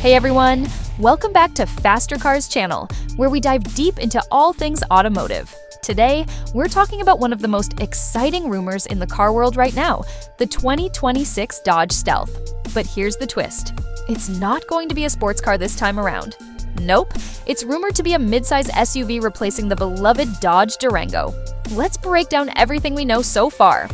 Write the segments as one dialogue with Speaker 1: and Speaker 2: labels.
Speaker 1: Hey everyone, welcome back to Faster Cars channel, where we dive deep into all things automotive. Today, we're talking about one of the most exciting rumors in the car world right now, the 2026 Dodge Stealth. But here's the twist. It's not going to be a sports car this time around. Nope, it's rumored to be a midsize SUV replacing the beloved Dodge Durango. Let's break down everything we know so far.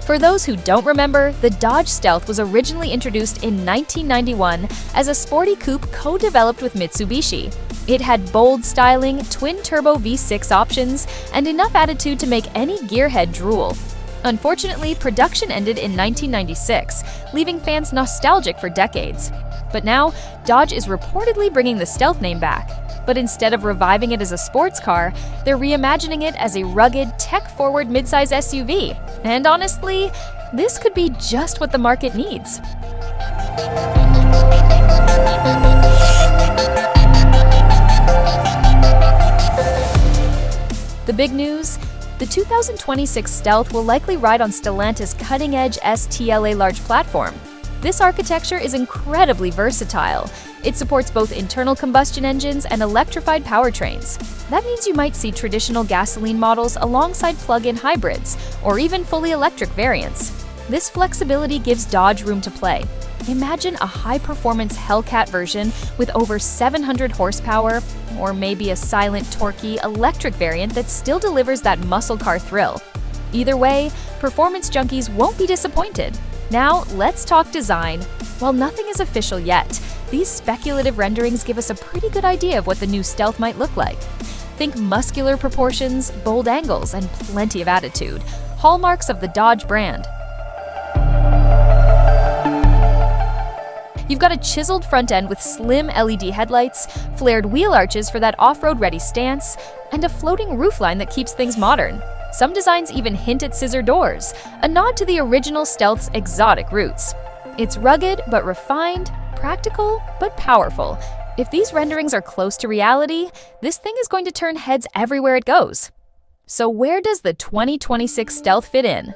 Speaker 1: For those who don't remember, the Dodge Stealth was originally introduced in 1991 as a sporty coupe co-developed with Mitsubishi. It had bold styling, twin-turbo V6 options, and enough attitude to make any gearhead drool. Unfortunately, production ended in 1996, leaving fans nostalgic for decades. But now, Dodge is reportedly bringing the Stealth name back. But instead of reviving it as a sports car, they're reimagining it as a rugged, tech-forward midsize SUV. And honestly, this could be just what the market needs. The big news? The 2026 Stealth will likely ride on Stellantis' cutting-edge STLA Large platform. This architecture is incredibly versatile. It supports both internal combustion engines and electrified powertrains. That means you might see traditional gasoline models alongside plug-in hybrids, or even fully electric variants. This flexibility gives Dodge room to play. Imagine a high-performance Hellcat version with over 700 horsepower, or maybe a silent, torquey electric variant that still delivers that muscle car thrill. Either way, performance junkies won't be disappointed. Now, let's talk design. While nothing is official yet, these speculative renderings give us a pretty good idea of what the new Stealth might look like. Think muscular proportions, bold angles, and plenty of attitude, hallmarks of the Dodge brand. You've got a chiseled front end with slim LED headlights, flared wheel arches for that off-road ready stance, and a floating roofline that keeps things modern. Some designs even hint at scissor doors, a nod to the original Stealth's exotic roots. It's rugged but refined, practical but powerful. If these renderings are close to reality, this thing is going to turn heads everywhere it goes. So where does the 2026 Stealth fit in?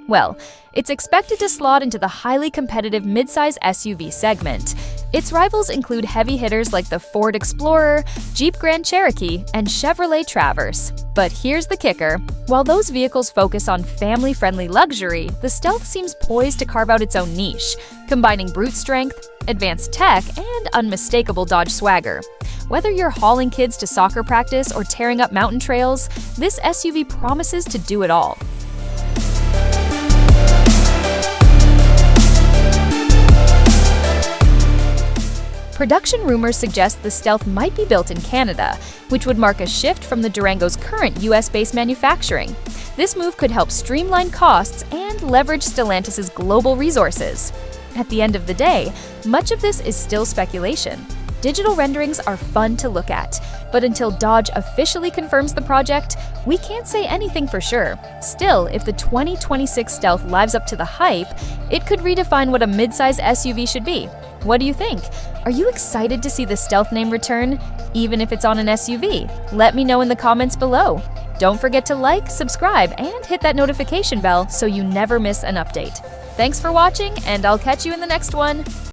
Speaker 1: Well, it's expected to slot into the highly competitive midsize SUV segment. Its rivals include heavy hitters like the Ford Explorer, Jeep Grand Cherokee, and Chevrolet Traverse. But here's the kicker. While those vehicles focus on family-friendly luxury, the Stealth seems poised to carve out its own niche, combining brute strength, advanced tech, and unmistakable Dodge swagger. Whether you're hauling kids to soccer practice or tearing up mountain trails, this SUV promises to do it all. Production rumors suggest the Stealth might be built in Canada, which would mark a shift from the Durango's current US-based manufacturing. This move could help streamline costs and leverage Stellantis' global resources. At the end of the day, much of this is still speculation. Digital renderings are fun to look at, but until Dodge officially confirms the project, we can't say anything for sure. Still, if the 2026 Stealth lives up to the hype, it could redefine what a midsize SUV should be. What do you think? Are you excited to see the Stealth name return, even if it's on an SUV? Let me know in the comments below. Don't forget to like, subscribe, and hit that notification bell so you never miss an update. Thanks for watching, and I'll catch you in the next one.